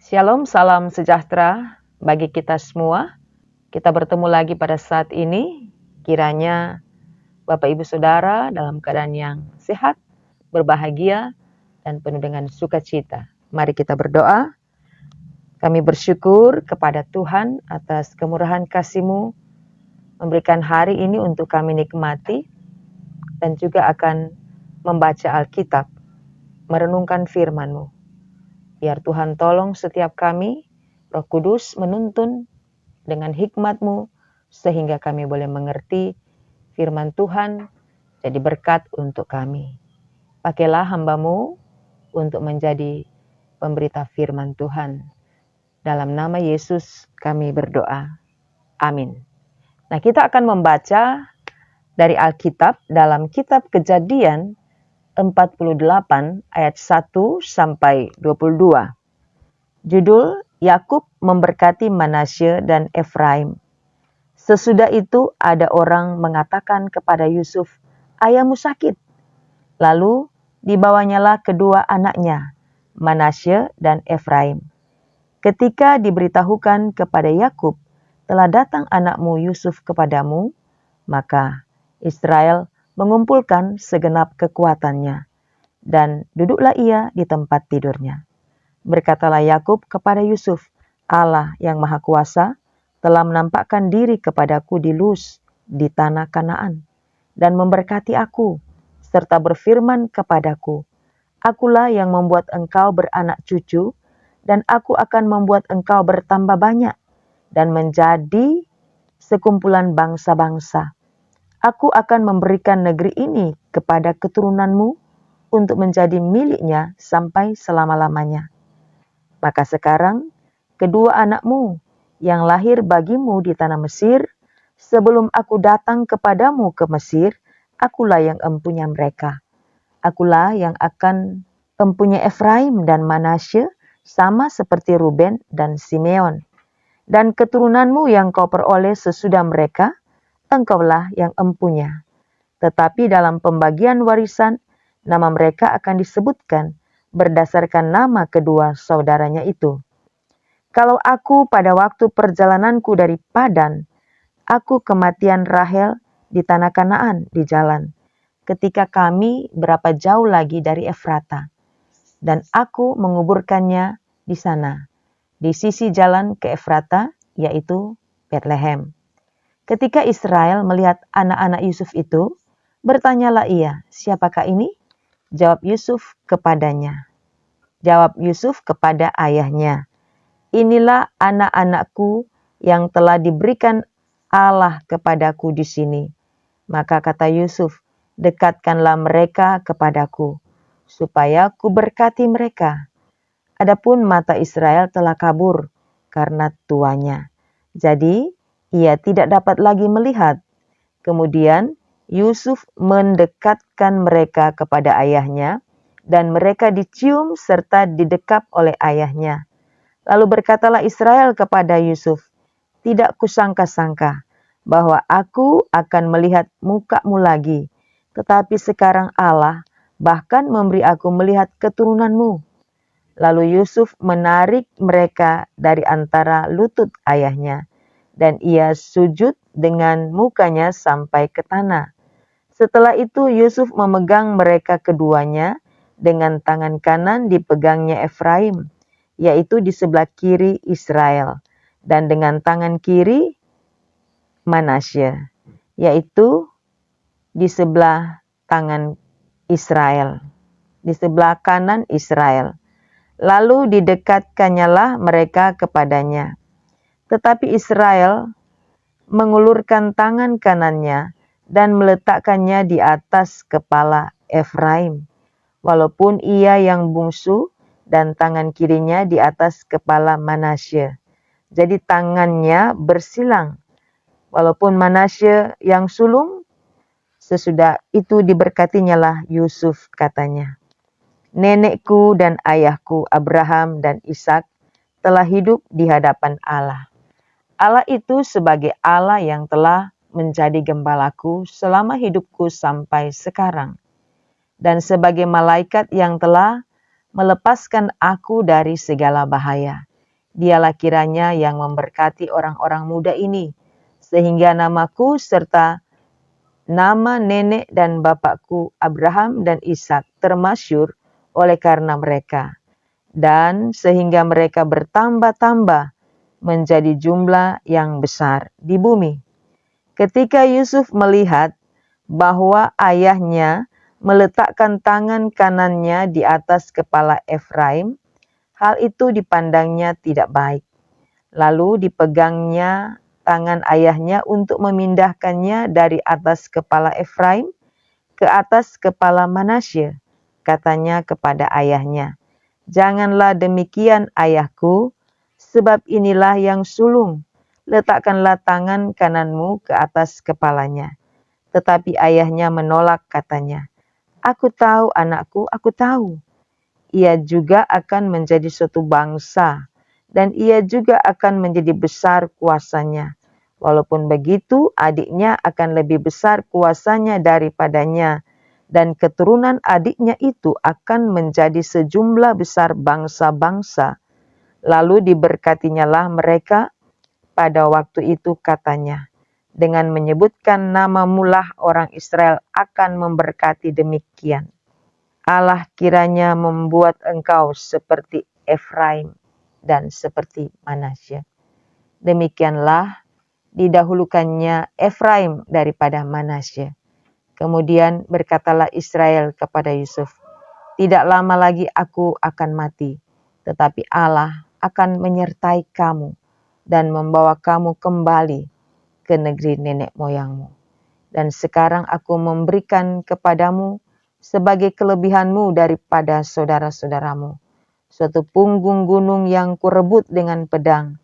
Shalom, salam sejahtera bagi kita semua. Kita bertemu lagi pada saat ini. Kiranya Bapak Ibu Saudara dalam keadaan yang sehat, berbahagia, dan penuh dengan sukacita. Mari kita berdoa. Kami bersyukur kepada Tuhan atas kemurahan kasih-Mu, memberikan hari ini untuk kami nikmati, dan juga akan membaca Alkitab, merenungkan firman-Mu. Biar Tuhan tolong setiap kami, Roh Kudus menuntun dengan hikmat-Mu, sehingga kami boleh mengerti firman Tuhan, jadi berkat untuk kami. Pakailah hamba-Mu untuk menjadi pemberita firman Tuhan. Dalam nama Yesus kami berdoa. Amin. Nah, kita akan membaca dari Alkitab dalam kitab Kejadian 48 ayat 1 sampai 22. Judul, Yakub memberkati Manasye dan Efraim. Sesudah itu ada orang mengatakan kepada Yusuf, "Ayahmu sakit." Lalu dibawanyalah kedua anaknya, Manasye dan Efraim. Ketika diberitahukan kepada Yakub, "Telah datang anakmu Yusuf kepadamu," maka Israel mengumpulkan segenap kekuatannya, dan duduklah ia di tempat tidurnya. Berkatalah Yakub kepada Yusuf, "Allah yang Maha Kuasa telah menampakkan diri kepadaku di Luz, di tanah Kanaan, dan memberkati aku, serta berfirman kepadaku, 'Akulah yang membuat engkau beranak cucu, dan aku akan membuat engkau bertambah banyak, dan menjadi sekumpulan bangsa-bangsa. Aku akan memberikan negeri ini kepada keturunanmu untuk menjadi miliknya sampai selama-lamanya.' Maka sekarang kedua anakmu yang lahir bagimu di tanah Mesir, sebelum aku datang kepadamu ke Mesir, akulah yang empunya mereka. Akulah yang akan empunya Efraim dan Manasye, sama seperti Ruben dan Simeon. Dan keturunanmu yang kau peroleh sesudah mereka, engkaulah yang empunya. Tetapi dalam pembagian warisan, nama mereka akan disebutkan berdasarkan nama kedua saudaranya itu. Kalau aku pada waktu perjalananku dari Padan, aku kematian Rahel di tanah Kanaan di jalan, ketika kami berapa jauh lagi dari Efrata, dan aku menguburkannya di sana, di sisi jalan ke Efrata, yaitu Betlehem. Ketika Israel melihat anak-anak Yusuf itu, bertanyalah ia, "Siapakah ini?" Jawab Yusuf kepada ayahnya, "Inilah anak-anakku yang telah diberikan Allah kepadaku di sini." Maka kata Yusuf, "Dekatkanlah mereka kepadaku, supaya ku berkati mereka." Adapun mata Israel telah kabur karena tuanya, jadi ia tidak dapat lagi melihat. Kemudian Yusuf mendekatkan mereka kepada ayahnya, dan mereka dicium serta didekap oleh ayahnya. Lalu berkatalah Israel kepada Yusuf, "Tidak kusangka-sangka bahwa aku akan melihat mukamu lagi, tetapi sekarang Allah bahkan memberi aku melihat keturunanmu." Lalu Yusuf menarik mereka dari antara lutut ayahnya, dan ia sujud dengan mukanya sampai ke tanah. Setelah itu Yusuf memegang mereka keduanya, dengan tangan kanan dipegangnya Efraim, yaitu di sebelah kiri Israel, dan dengan tangan kiri Manasye, yaitu di sebelah tangan Israel, di sebelah kanan Israel. Lalu didekatkannyalah mereka kepadanya. Tetapi Israel mengulurkan tangan kanannya dan meletakkannya di atas kepala Efraim, walaupun ia yang bungsu, dan tangan kirinya di atas kepala Manasye. Jadi tangannya bersilang, walaupun Manasye yang sulung. Sesudah itu diberkatinyalah Yusuf, katanya, "Nenekku dan ayahku Abraham dan Ishak telah hidup di hadapan Allah. Allah itu sebagai Allah yang telah menjadi gembalaku selama hidupku sampai sekarang, dan sebagai malaikat yang telah melepaskan aku dari segala bahaya. Dialah kiranya yang memberkati orang-orang muda ini, sehingga namaku serta nama nenek dan bapakku Abraham dan Ishak termasyur oleh karena mereka, dan sehingga mereka bertambah-tambah menjadi jumlah yang besar di bumi. Ketika Yusuf melihat bahwa ayahnya meletakkan tangan kanannya di atas kepala Efraim, hal itu dipandangnya tidak baik. Lalu dipegangnya tangan ayahnya untuk memindahkannya dari atas kepala Efraim ke atas kepala Manasye. Katanya kepada ayahnya, "Janganlah demikian, ayahku, sebab inilah yang sulung. Letakkanlah tangan kananmu ke atas kepalanya." Tetapi ayahnya menolak, katanya, "Aku tahu, anakku, aku tahu. Ia juga akan menjadi suatu bangsa, dan ia juga akan menjadi besar kuasanya. Walaupun begitu, adiknya akan lebih besar kuasanya daripadanya, dan keturunan adiknya itu akan menjadi sejumlah besar bangsa-bangsa. Lalu diberkatinyalah mereka pada waktu itu, katanya, dengan menyebutkan namamu lah orang Israel akan memberkati demikian. Allah kiranya membuat engkau seperti Efraim dan seperti Manasye." Demikianlah didahulukannya Efraim daripada Manasye. Kemudian berkatalah Israel kepada Yusuf, "Tidak lama lagi aku akan mati, tetapi Allah akan menyertai kamu dan membawa kamu kembali ke negeri nenek moyangmu. Dan sekarang aku memberikan kepadamu sebagai kelebihanmu daripada saudara-saudaramu suatu punggung gunung yang kurebut dengan pedang,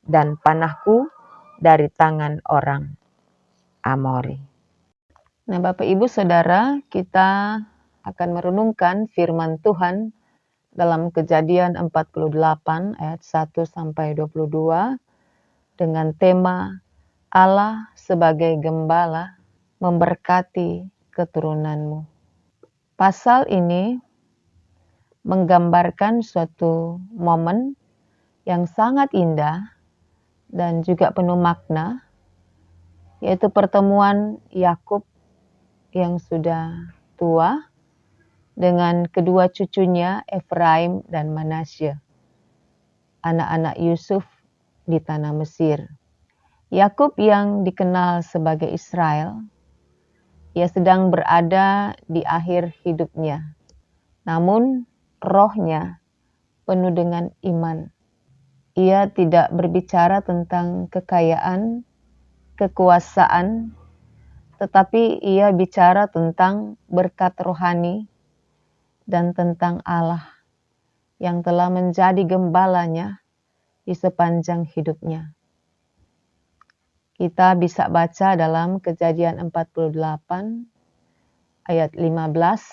dan panahku dari tangan orang Amori." Nah, Bapak Ibu Saudara, kita akan merenungkan firman Tuhan dalam Kejadian 48 ayat 1 sampai 22 dengan tema Allah sebagai gembala memberkati keturunanmu. Pasal ini menggambarkan suatu momen yang sangat indah dan juga penuh makna, yaitu pertemuan Yakub yang sudah tua dengan kedua cucunya Efraim dan Manasye, anak-anak Yusuf di tanah Mesir. Yakub yang dikenal sebagai Israel, ia sedang berada di akhir hidupnya. Namun rohnya penuh dengan iman. Ia tidak berbicara tentang kekayaan, kekuasaan, tetapi ia bicara tentang berkat rohani dan tentang Allah yang telah menjadi gembalanya di sepanjang hidupnya. Kita bisa baca dalam Kejadian 48 ayat 15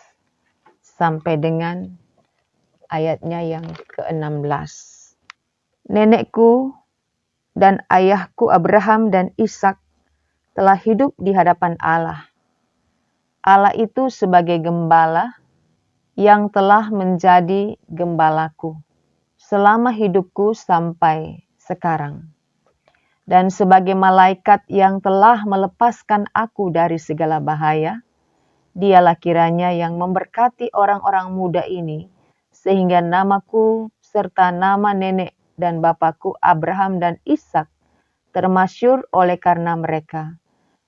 sampai dengan ayatnya yang ke-16. "Nenekku dan ayahku Abraham dan Ishak telah hidup di hadapan Allah. Allah itu sebagai gembala yang telah menjadi gembalaku selama hidupku sampai sekarang. Dan sebagai malaikat yang telah melepaskan aku dari segala bahaya, dialah kiranya yang memberkati orang-orang muda ini, sehingga namaku serta nama nenek dan bapakku Abraham dan Ishak termasyur oleh karena mereka,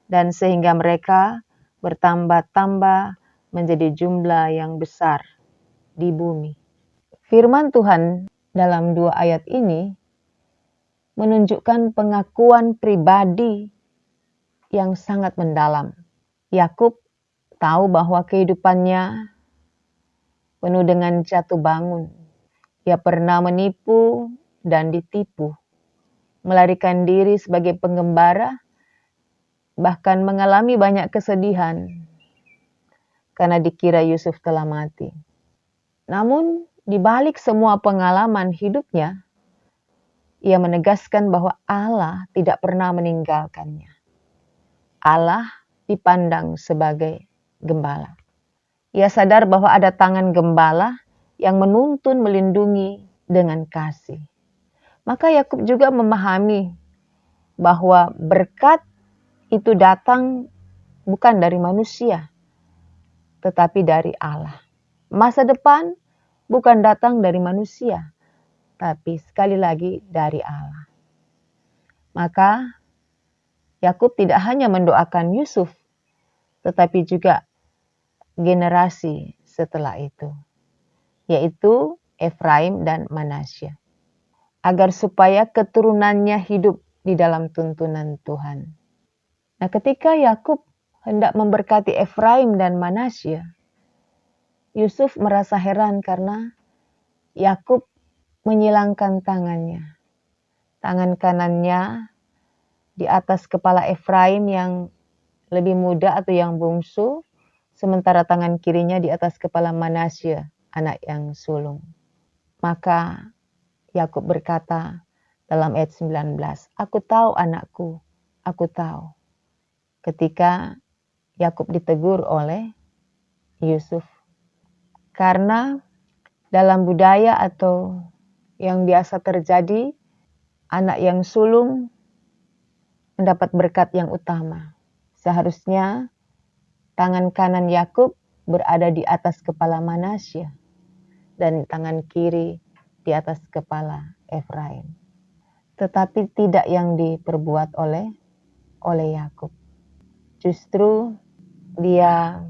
dan sehingga mereka bertambah-tambah menjadi jumlah yang besar di bumi." Firman Tuhan dalam dua ayat ini menunjukkan pengakuan pribadi yang sangat mendalam. Yakub tahu bahwa kehidupannya penuh dengan jatuh bangun. Ia pernah menipu dan ditipu, melarikan diri sebagai penggembala, bahkan mengalami banyak kesedihan karena dikira Yusuf telah mati. Namun di balik semua pengalaman hidupnya, ia menegaskan bahwa Allah tidak pernah meninggalkannya. Allah dipandang sebagai gembala. Ia sadar bahwa ada tangan gembala yang menuntun melindungi dengan kasih. Maka Yakub juga memahami bahwa berkat itu datang bukan dari manusia, tetapi dari Allah. Masa depan bukan datang dari manusia, tapi sekali lagi dari Allah. Maka Yakub tidak hanya mendoakan Yusuf, tetapi juga generasi setelah itu, yaitu Efraim dan Manasya, agar supaya keturunannya hidup di dalam tuntunan Tuhan. Nah, ketika Yakub hendak memberkati Efraim dan Manasya, Yusuf merasa heran karena Yakub menyilangkan tangannya. Tangan kanannya di atas kepala Efraim yang lebih muda atau yang bungsu, sementara tangan kirinya di atas kepala Manasya, anak yang sulung. Maka Yakub berkata dalam ayat 19, "Aku tahu anakku, aku tahu." Ketika Yakub ditegur oleh Yusuf. Karena dalam budaya atau yang biasa terjadi, anak yang sulung mendapat berkat yang utama. Seharusnya tangan kanan Yakub berada di atas kepala Manasya dan tangan kiri di atas kepala Efraim. Tetapi tidak yang diperbuat oleh Yakub. Justru dia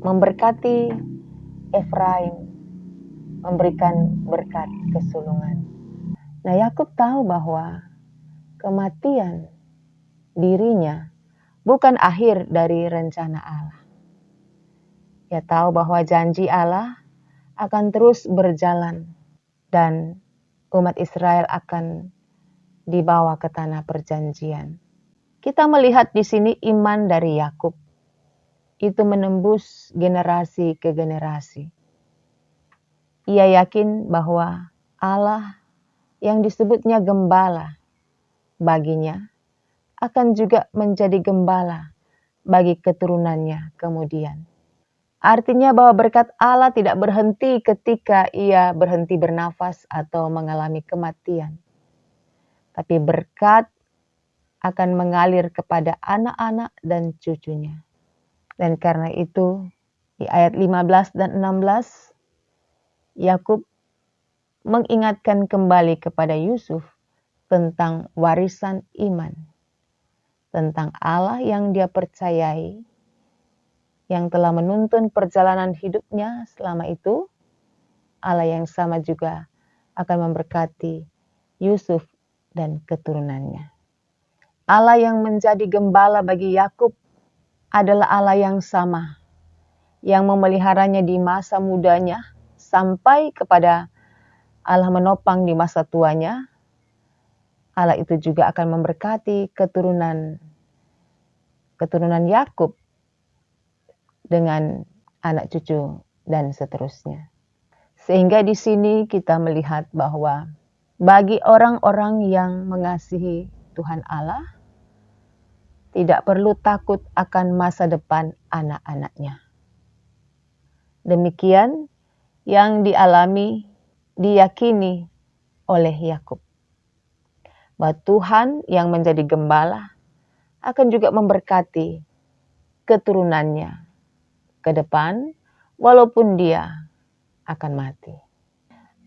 memberkati Efraim, memberikan berkat kesulungan. Nah, Yakub tahu bahwa kematian dirinya bukan akhir dari rencana Allah. Dia tahu bahwa janji Allah akan terus berjalan dan umat Israel akan dibawa ke tanah perjanjian. Kita melihat di sini iman dari Yakub. Itu menembus generasi ke generasi. Ia yakin bahwa Allah yang disebutnya gembala baginya akan juga menjadi gembala bagi keturunannya kemudian. Artinya bahwa berkat Allah tidak berhenti ketika ia berhenti bernafas atau mengalami kematian. Tapi berkat akan mengalir kepada anak-anak dan cucunya. Dan karena itu di ayat 15 dan 16 Yakub mengingatkan kembali kepada Yusuf tentang warisan iman. Tentang Allah yang dia percayai, yang telah menuntun perjalanan hidupnya selama itu. Allah yang sama juga akan memberkati Yusuf dan keturunannya. Allah yang menjadi gembala bagi Yakub adalah Allah yang sama, yang memeliharanya di masa mudanya sampai kepada Allah menopang di masa tuanya. Allah itu juga akan memberkati keturunan Yakub dengan anak cucu dan seterusnya. Sehingga di sini kita melihat bahwa bagi orang-orang yang mengasihi Tuhan Allah, tidak perlu takut akan masa depan anak-anaknya. Demikian yang diyakini oleh Yakub. Bahwa Tuhan yang menjadi gembala akan juga memberkati keturunannya ke depan walaupun dia akan mati.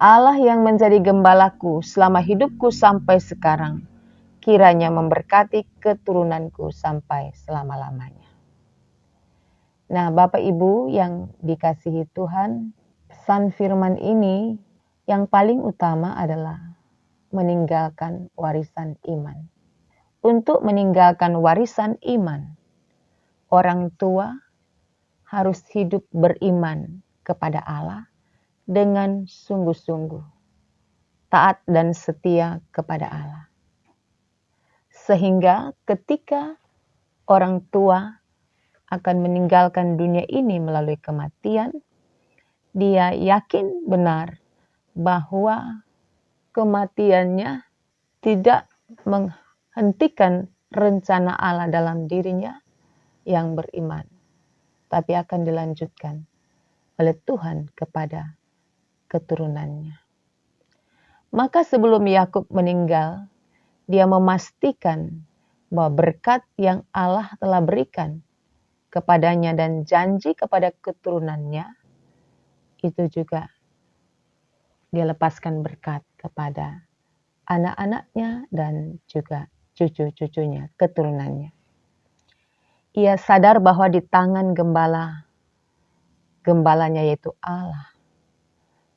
Allah yang menjadi gembalaku selama hidupku sampai sekarang, kiranya memberkati keturunanku sampai selama-lamanya. Nah, Bapak Ibu yang dikasihi Tuhan, pesan firman ini yang paling utama adalah meninggalkan warisan iman. Untuk meninggalkan warisan iman, orang tua harus hidup beriman kepada Allah dengan sungguh-sungguh, taat dan setia kepada Allah. Sehingga ketika orang tua akan meninggalkan dunia ini melalui kematian, dia yakin benar bahwa kematiannya tidak menghentikan rencana Allah dalam dirinya yang beriman, tapi akan dilanjutkan oleh Tuhan kepada keturunannya. Maka sebelum Yakub meninggal, dia memastikan bahwa berkat yang Allah telah berikan kepadanya dan janji kepada keturunannya, itu juga dia lepaskan berkat kepada anak-anaknya dan juga cucu-cucunya, keturunannya. Ia sadar bahwa di tangan gembalanya yaitu Allah,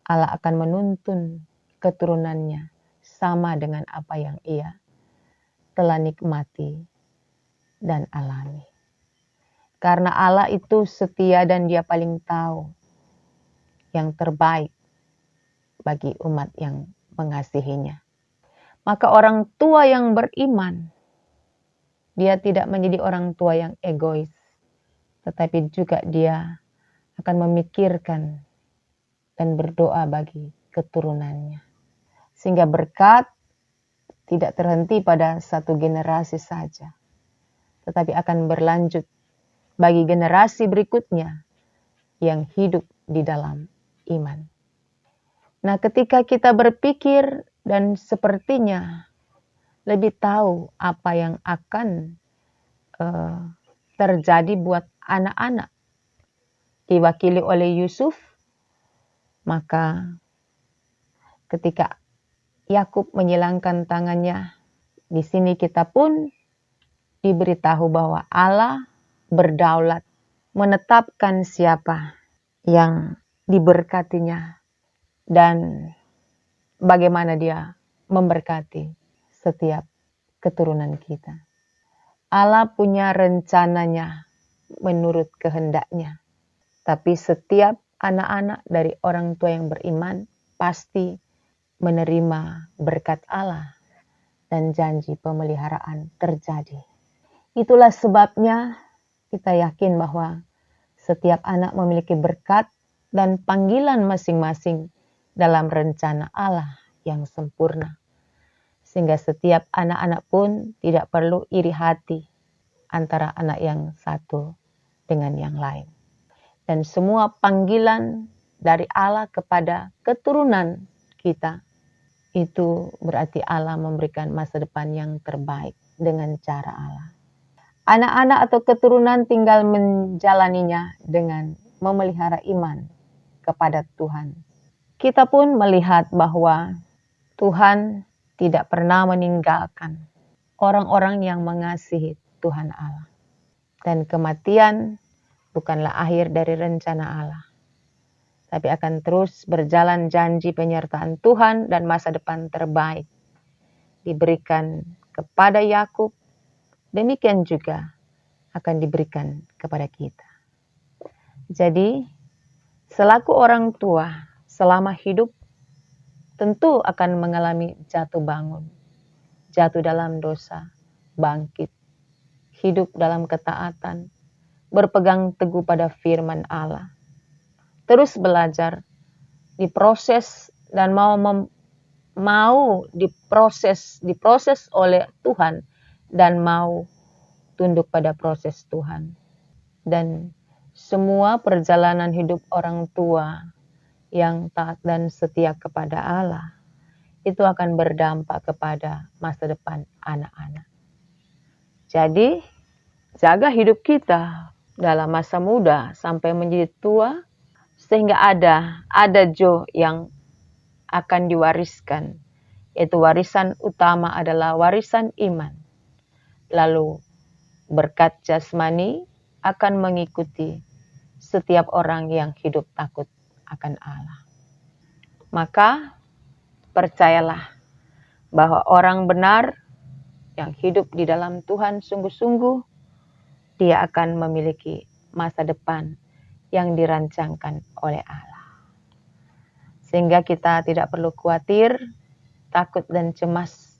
Allah akan menuntun keturunannya sama dengan apa yang ia telah nikmati dan alami. Karena Allah itu setia dan dia paling tahu yang terbaik bagi umat yang mengasihinya. Maka orang tua yang beriman, dia tidak menjadi orang tua yang egois, tetapi juga dia akan memikirkan dan berdoa bagi keturunannya. Sehingga berkat tidak terhenti pada satu generasi saja, tetapi akan berlanjut bagi generasi berikutnya yang hidup di dalam iman. Nah, ketika kita berpikir dan sepertinya lebih tahu apa yang akan terjadi buat anak-anak diwakili oleh Yusuf, maka ketika Yakub menyilangkan tangannya, di sini kita pun diberitahu bahwa Allah berdaulat menetapkan siapa yang diberkatinya dan bagaimana dia memberkati setiap keturunan kita. Allah punya rencananya menurut kehendaknya. Tapi setiap anak-anak dari orang tua yang beriman pasti menerima berkat Allah dan janji pemeliharaan terjadi. Itulah sebabnya kita yakin bahwa setiap anak memiliki berkat dan panggilan masing-masing dalam rencana Allah yang sempurna. Sehingga setiap anak-anak pun tidak perlu iri hati antara anak yang satu dengan yang lain. Dan semua panggilan dari Allah kepada keturunan kita, itu berarti Allah memberikan masa depan yang terbaik dengan cara Allah. Anak-anak atau keturunan tinggal menjalaninya dengan memelihara iman kepada Tuhan. Kita pun melihat bahwa Tuhan tidak pernah meninggalkan orang-orang yang mengasihi Tuhan Allah. Dan kematian bukanlah akhir dari rencana Allah, tapi akan terus berjalan janji penyertaan Tuhan dan masa depan terbaik diberikan kepada Yakub, demikian juga akan diberikan kepada kita. Jadi, selaku orang tua selama hidup tentu akan mengalami jatuh bangun, jatuh dalam dosa, bangkit, hidup dalam ketaatan, berpegang teguh pada firman Allah, terus belajar, diproses dan mau diproses oleh Tuhan dan mau tunduk pada proses Tuhan. Dan semua perjalanan hidup orang tua yang taat dan setia kepada Allah itu akan berdampak kepada masa depan anak-anak. Jadi, jaga hidup kita dalam masa muda sampai menjadi tua, sehingga ada jo yang akan diwariskan, yaitu warisan utama adalah warisan iman. Lalu berkat jasmani akan mengikuti setiap orang yang hidup takut akan Allah. Maka percayalah bahwa orang benar yang hidup di dalam Tuhan sungguh-sungguh, dia akan memiliki masa depan yang dirancangkan oleh Allah. Sehingga kita tidak perlu khawatir, takut dan cemas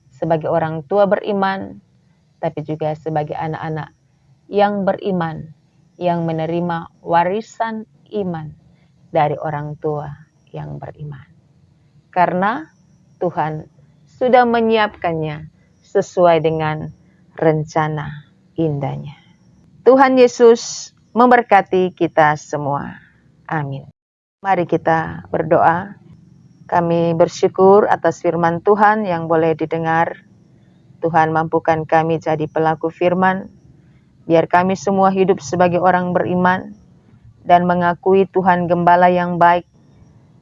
sebagai orang tua beriman, tapi juga sebagai anak-anak yang beriman, yang menerima warisan iman dari orang tua yang beriman. Karena Tuhan sudah menyiapkannya sesuai dengan rencana indahnya. Tuhan Yesus memberkati kita semua. Amin. Mari kita berdoa. Kami bersyukur atas firman Tuhan yang boleh didengar. Tuhan, mampukan kami jadi pelaku firman. Biar kami semua hidup sebagai orang beriman dan mengakui Tuhan Gembala yang baik,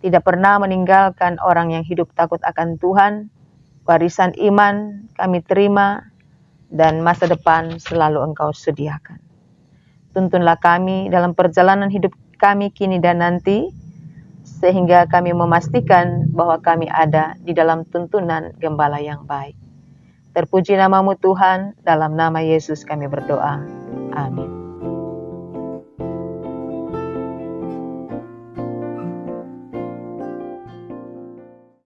tidak pernah meninggalkan orang yang hidup takut akan Tuhan. Warisan iman kami terima dan masa depan selalu Engkau sediakan. Tuntunlah kami dalam perjalanan hidup kami kini dan nanti, sehingga kami memastikan bahwa kami ada di dalam tuntunan Gembala yang baik. Terpuji namamu Tuhan, dalam nama Yesus kami berdoa. Amin.